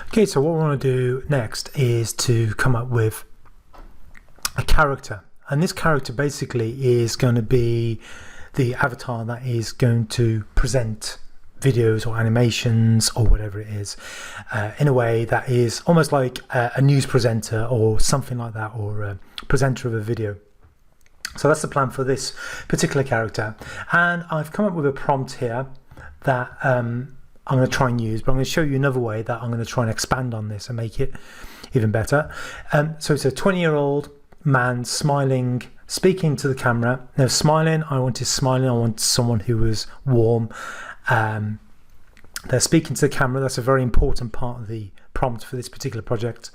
Okay, so what we want to do next is to come up with a character, and this character basically is going to be the avatar that is going to present videos or animations or whatever it is in a way that is almost like a news presenter or something like that, or a presenter of a video. So that's the plan for this particular character, and I've come up with a prompt here that I'm going to try and use, but I'm going to show you another way that I'm going to try and expand on this and make it even better. So it's a 20-year-old man smiling, speaking to the camera. Now smiling, I want someone who was warm. They're speaking to the camera. That's a very important part of the prompt for this particular project.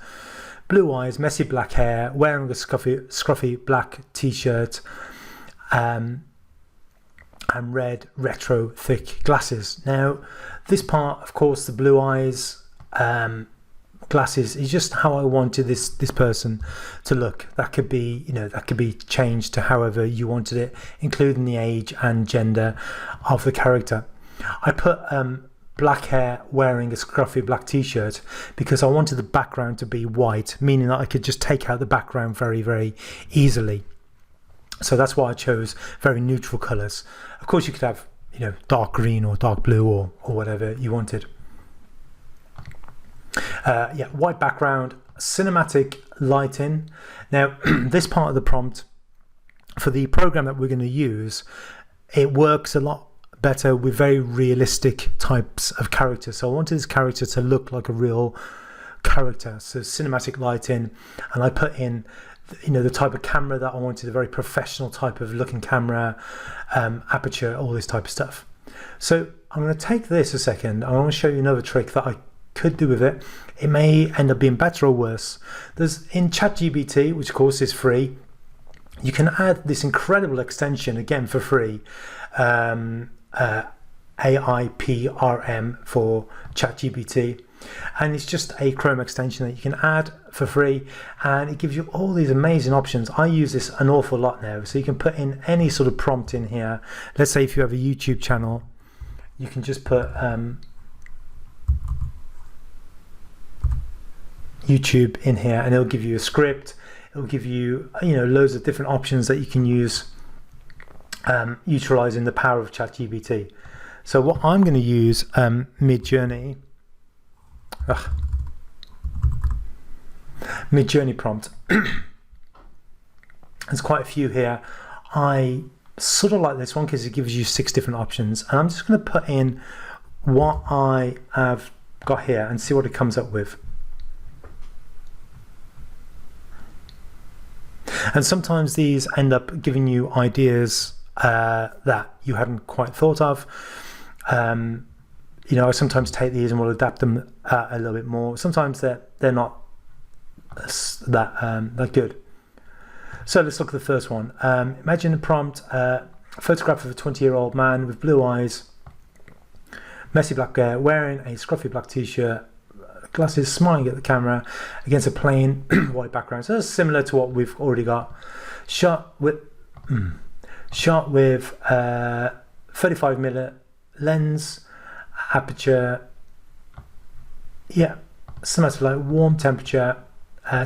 Blue eyes, messy black hair, wearing a scruffy black t-shirt, and red retro thick glasses. Now this part, of course, the blue eyes, glasses, is just how I wanted this person to look. That could be, that could be changed to however you wanted it, including the age and gender of the character. I put black hair, wearing a scruffy black t-shirt because I wanted the background to be white, meaning that I could just take out the background very, very easily. So that's why I chose very neutral colors. Of course you could have, dark green or dark blue or whatever you wanted. White background, cinematic lighting. Now this part of the prompt for the program that we're going to use, it works a lot better with very realistic types of characters. So I wanted this character to look like a real character. So cinematic lighting, and I put in the type of camera that I wanted, a very professional type of looking camera, aperture, all this type of stuff. So I'm going to take this a second. I want to show you another trick that I could do with it. It may end up being better or worse. There's in ChatGPT, which of course is free, you can add this incredible extension, again for free, AIPRM for ChatGPT, and it's just a Chrome extension that you can add for free, and it gives you all these amazing options. I use this an awful lot now, so you can put in any sort of prompt in here. Let's say if you have a YouTube channel, you can just put YouTube in here, and it'll give you a script. It'll give you loads of different options that you can use, utilizing the power of ChatGPT. So what I'm going to use, Midjourney prompt. There's quite a few here. I sort of like this one because it gives you 6 different options, and I'm just going to put in what I have got here and see what it comes up with. And sometimes these end up giving you ideas that you hadn't quite thought of. I sometimes take these and will adapt them a little bit more. Sometimes they're not that good. So let's look at the first one. Imagine a prompt: photograph of a 20-year-old man with blue eyes, messy black hair, wearing a scruffy black t-shirt, glasses, smiling at the camera against a plain white background. So that's similar to what we've already got. Shot with 35mm lens, aperture, cinematic light, warm temperature,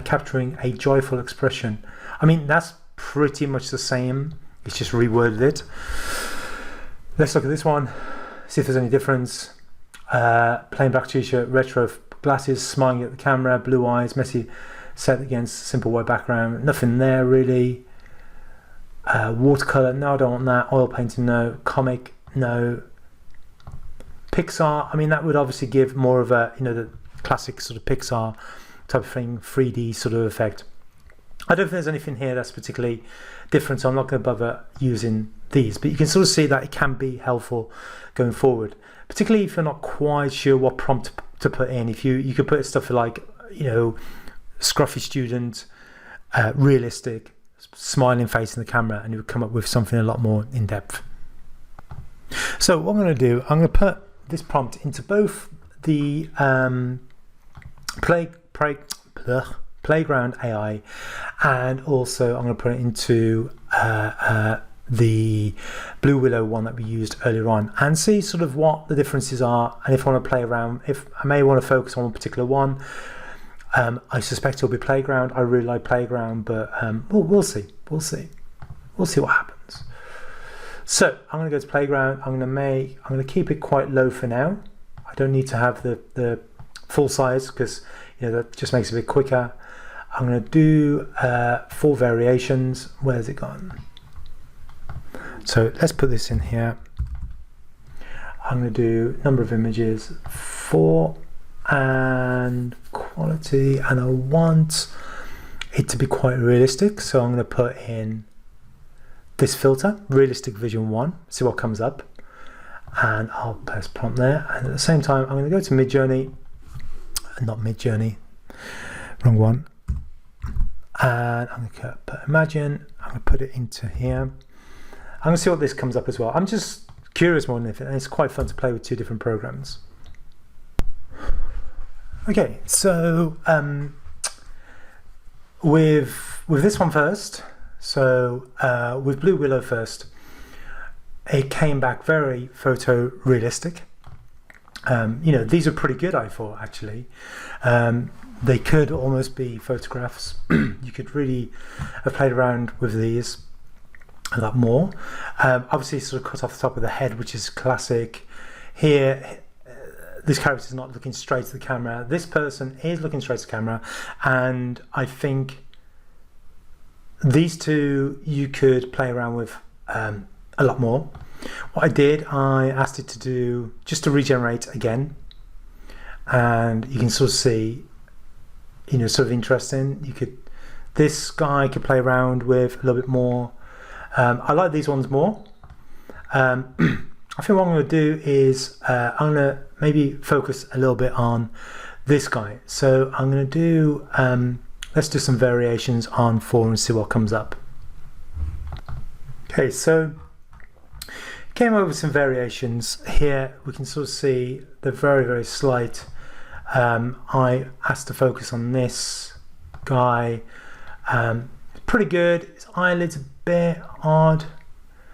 capturing a joyful expression. I mean, that's pretty much the same. It's just reworded it. Let's look at this one, see if there's any difference. Plain black t-shirt, retro glasses, smiling at the camera, blue eyes, messy set against simple white background. Nothing there really. Watercolor, no, I don't want that. Oil painting, no. Comic, no. Pixar, I mean, that would obviously give more of a, the classic sort of Pixar type of thing, 3D sort of effect. I don't think there's anything here that's particularly different, so I'm not going to bother using these, but you can sort of see that it can be helpful going forward, particularly if you're not quite sure what prompt to put in. If you could put stuff like, scruffy student, realistic, smiling face in the camera, and it would come up with something a lot more in depth. So what I'm going to do, I'm going to put this prompt into both the Playground AI, and also I'm going to put it into the Blue Willow one that we used earlier on, and see sort of what the differences are, and if I want to play around, if I may want to focus on one particular one. I suspect it'll be Playground. I really like Playground, but we'll see what happens. So I'm going to go to Playground. I'm going to keep it quite low for now. I don't need to have the full size, because that just makes it a bit quicker. I'm going to do 4 variations. Where's it gone? So let's put this in here. I'm going to do number of images 4 and quality, and I want it to be quite realistic, so I'm going to put in this filter, realistic vision 1, see what comes up, and I'll press prompt there. And at the same time I'm going to go to Midjourney, not Midjourney, wrong one, and I'm going to put Imagine. I'm going to put it into here. I'm going to see what this comes up as well. I'm just curious more than anything, and it's quite fun to play with 2 different programs. Okay, so with this one first, so with Blue Willow first, it came back very photorealistic. These are pretty good, I thought, actually. They could almost be photographs. You could really have played around with these a lot more. Obviously, sort of cut off the top of the head, which is classic. Here, this character is not looking straight to the camera. This person is looking straight to the camera, and I think these 2 you could play around with a lot more. What I did, I asked it to do just to regenerate again, and you can sort of see, sort of interesting. This guy could play around with a little bit more. I like these ones more. I think what I'm going to do is I'm going to maybe focus a little bit on this guy. So I'm going to do, let's do some variations on 4 and see what comes up. Okay, so came over with some variations. Here we can sort of see they're very, very slight. I asked to focus on this guy. Pretty good. His eyelid's a bit odd.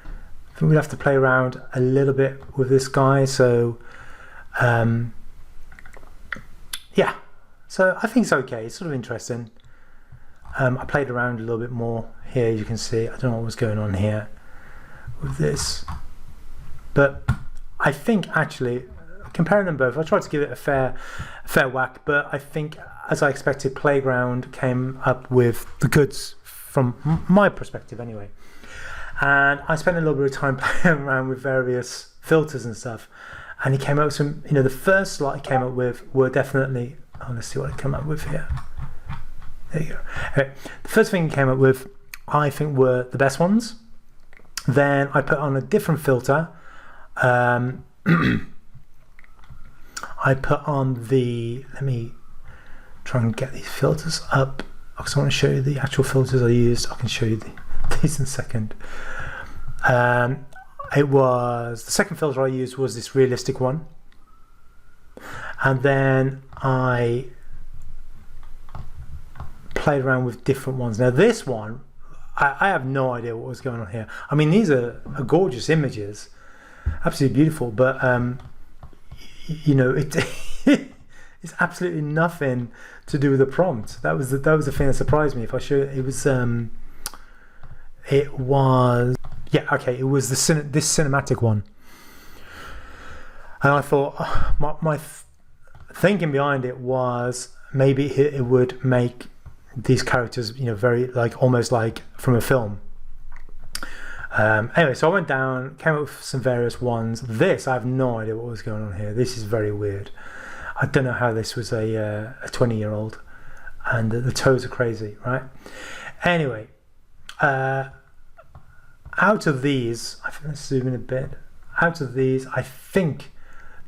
I think we'd have to play around a little bit with this guy. So yeah, so I think it's okay. It's sort of interesting. I played around a little bit more here. You can see, I don't know what was going on here with this, but I think actually comparing them both, I tried to give it a fair whack, but I think, as I expected, Playground came up with the goods from my perspective anyway. And I spent a little bit of time playing around with various filters and stuff, and he came up with some, the first lot he came up with were definitely, let's see what he came up with here. There you go. Okay. The first thing he came up with, I think, were the best ones. Then I put on a different filter. I put on let me try and get these filters up, because I want to show you the actual filters I used. I can show you these in a second. The second filter I used was this realistic one, and then I played around with different ones. Now this one, I have no idea what was going on here. I mean, these are gorgeous images, absolutely beautiful, but it's absolutely nothing to do with the prompt. That was the thing that surprised me. If I show it was this cinematic one, and I thought my thinking behind it was maybe it would make these characters very almost like from a film. Anyway, so I went down, came up with some various ones. This, I have no idea what was going on here. This is very weird. I don't know how this was a 20-year-old, and the toes are crazy, right? Anyway, out of these, I think, let's zoom in a bit. Out of these, I think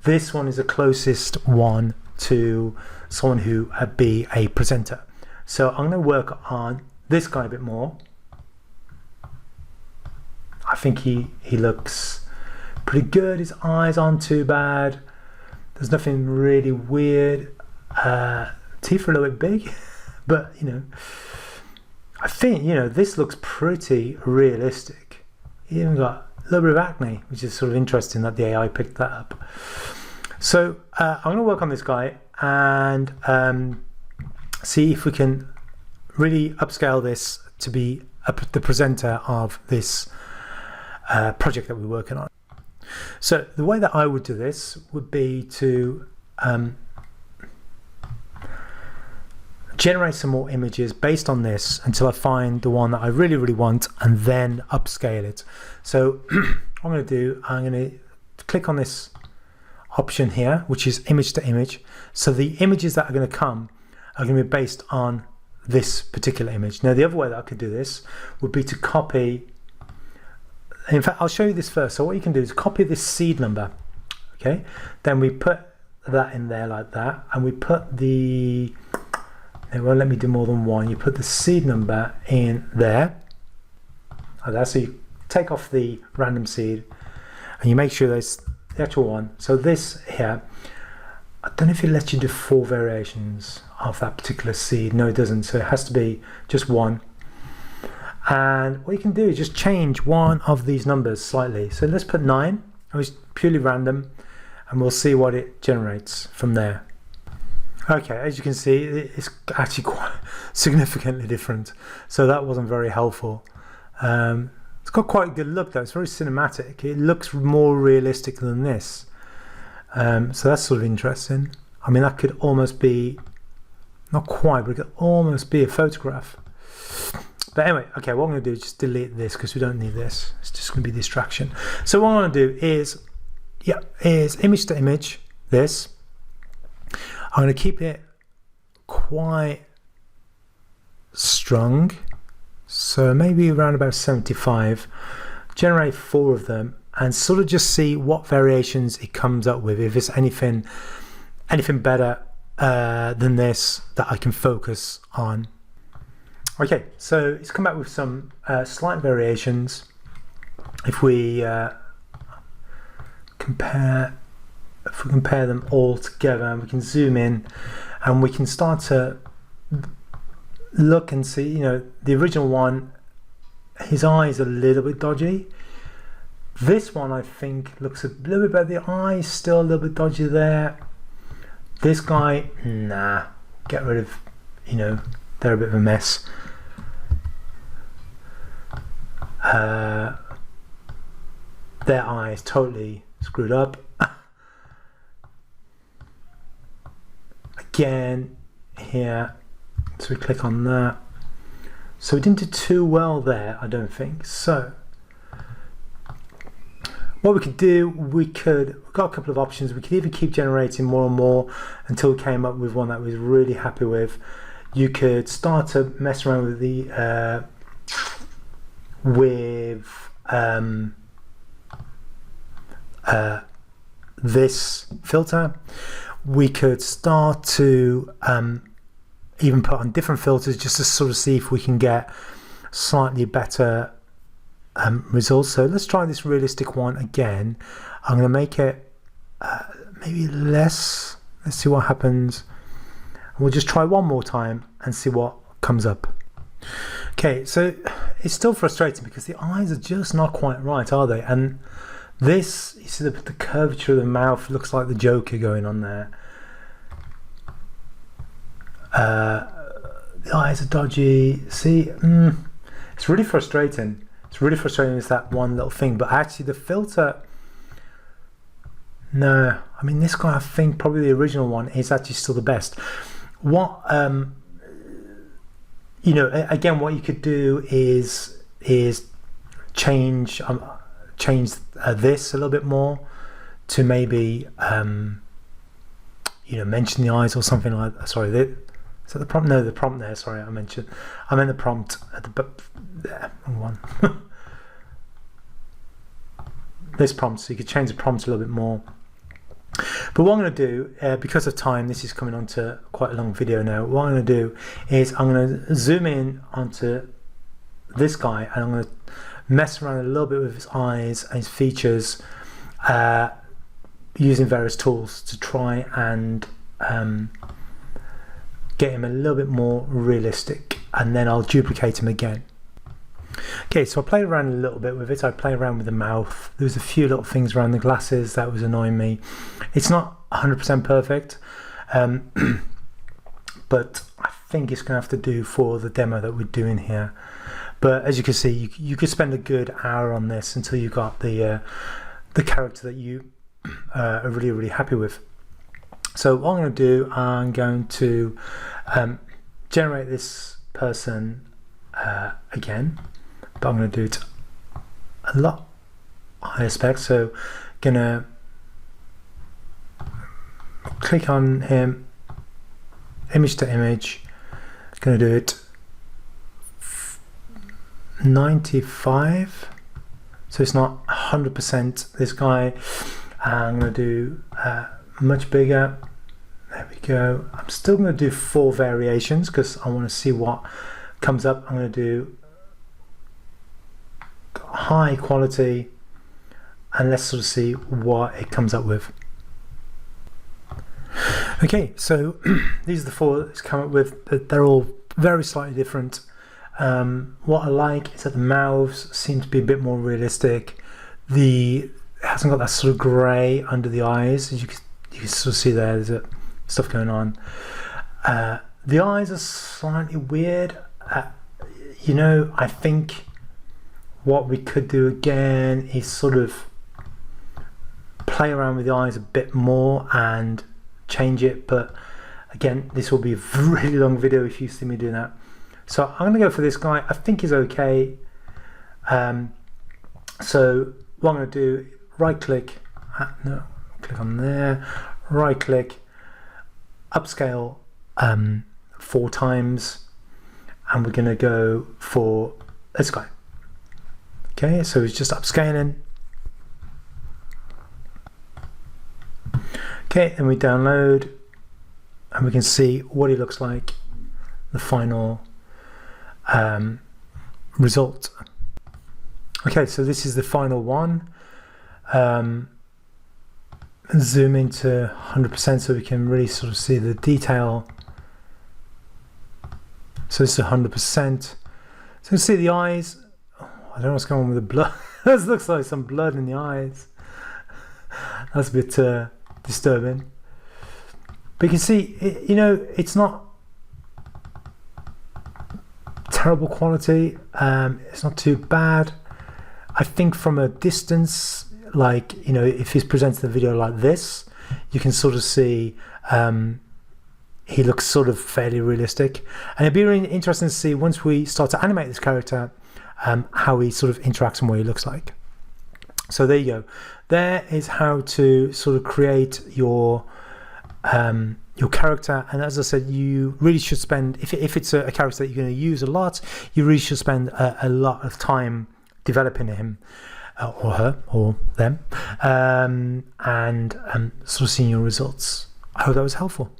this one is the closest one to someone who would be a presenter. So I'm going to work on this guy a bit more. I think he looks pretty good. His eyes aren't too bad. There's nothing really weird. Teeth are a little bit big, but I think this looks pretty realistic. he even got a little bit of acne, which is sort of interesting that the AI picked that up. So I'm going to work on this guy and see if we can really upscale this to be the presenter of this project that we're working on. So the way that I would do this would be to generate some more images based on this until I find the one that I really, really want, and then upscale it. So what I'm going to do, I'm going to click on this option here, which is image to image. So the images that are going to come are going to be based on this particular image. Now the other way that I could do this would be to copy, in fact I'll show you this first. So what you can do is copy this seed number, okay, then we put that in there like that, and we put the, it won't let me do more than one, you put the seed number in there like that. So you take off the random seed and you make sure there's the actual one. So this here, I don't know if it lets you do 4 variations of that particular seed. No, it doesn't. So it has to be just one. And what you can do is just change one of these numbers slightly. So let's put 9. It's purely random, and we'll see what it generates from there. Okay, as you can see, it's actually quite significantly different. So that wasn't very helpful. It's got quite a good look though. It's very cinematic. It looks more realistic than this. So that's sort of interesting. I mean, that could almost be, not quite, but it could almost be a photograph. But anyway, okay, what I'm going to do is just delete this because we don't need this. It's just going to be a distraction. So what I'm going to do is, is image to image this. I'm going to keep it quite strong. So maybe around about 75. Generate 4 of them and sort of just see what variations it comes up with. If it's anything better than this that I can focus on. Okay, so it's come back with some slight variations. If we compare them all together, we can zoom in and we can start to look and see, you know, the original one, his eye is a little bit dodgy. This one I think looks a little bit better. The eye is still a little bit dodgy there. This guy, nah, get rid of, you know, they're a bit of a mess. Their eye is totally screwed up. Again, here, so we click on that. So we didn't do too well there, I don't think. So what we could do, we've got a couple of options. We could either keep generating more and more until we came up with one that we was really happy with. You could start to mess around with the this filter. We could start to even put on different filters just to sort of see if we can get slightly better results. So let's try this realistic one again. I'm going to make it maybe less. Let's see what happens. We'll just try one more time and see what comes up. Okay, so it's still frustrating because the eyes are just not quite right, are they? And this, you see the curvature of the mouth looks like the Joker going on there. The eyes are dodgy. See, it's really frustrating. It's really frustrating, it's that one little thing. But actually the filter, no, I mean this guy, I think probably the original one is actually still the best. What you know, again, what you could do is change this a little bit more to maybe you know, mention the eyes or something like that. Sorry, is that the prompt? No, the prompt there. Sorry, I meant the prompt at the there. Wrong one. This prompt, so you could change the prompt a little bit more. But what I'm going to do, because of time, this is coming on to quite a long video now. What I'm going to do is I'm going to zoom in onto this guy and I'm going to mess around a little bit with his eyes and his features using various tools to try and get him a little bit more realistic, and then I'll duplicate him again. Okay, so I played around a little bit with it. I played around with the mouth. There was a few little things around the glasses that was annoying me. It's not 100% perfect, but I think it's going to have to do for the demo that we're doing here. But as you can see, you could spend a good hour on this until you got the character that you are really, really happy with. So what I'm going to do, I'm going to generate this person again, but I'm going to do it a lot higher spec. So gonna click on him, image to image, gonna do it 95, so it's not 100% this guy. I'm gonna do much bigger. There we go. I'm still going to do 4 variations because I want to see what comes up. I'm going to do high quality and let's sort of see what it comes up with. Okay, so these are the 4 that it's come up with. They're all very slightly different. What I like is that the mouths seem to be a bit more realistic. It hasn't got that sort of grey under the eyes. As you can sort of see there's stuff going on. The eyes are slightly weird. I think what we could do again is sort of play around with the eyes a bit more and change it, but again, this will be a really long video if you see me doing that. So I'm going to go for this guy. I think he's okay. So what I'm going to do, right click, click on there, right click, upscale 4 times, and we're going to go for this guy. Okay, so it's just upscaling. Okay, and we download and we can see what he looks like, the final result. Okay, so this is the final one. Zoom into 100% so we can really sort of see the detail. So this is 100%. So you can see the eyes. Oh, I don't know what's going on with the blood. This looks like some blood in the eyes. That's a bit disturbing. But you can see, it's not terrible quality. It's not too bad. I think from a distance, if he's presented the video like this, you can sort of see he looks sort of fairly realistic, and it'd be really interesting to see once we start to animate this character how he sort of interacts and what he looks like. So there you go. There is how to sort of create your character, and as I said, you really should spend, if it's a character that you're going to use a lot, you really should spend a lot of time developing him or her or them, and sort of seeing your results. I hope that was helpful.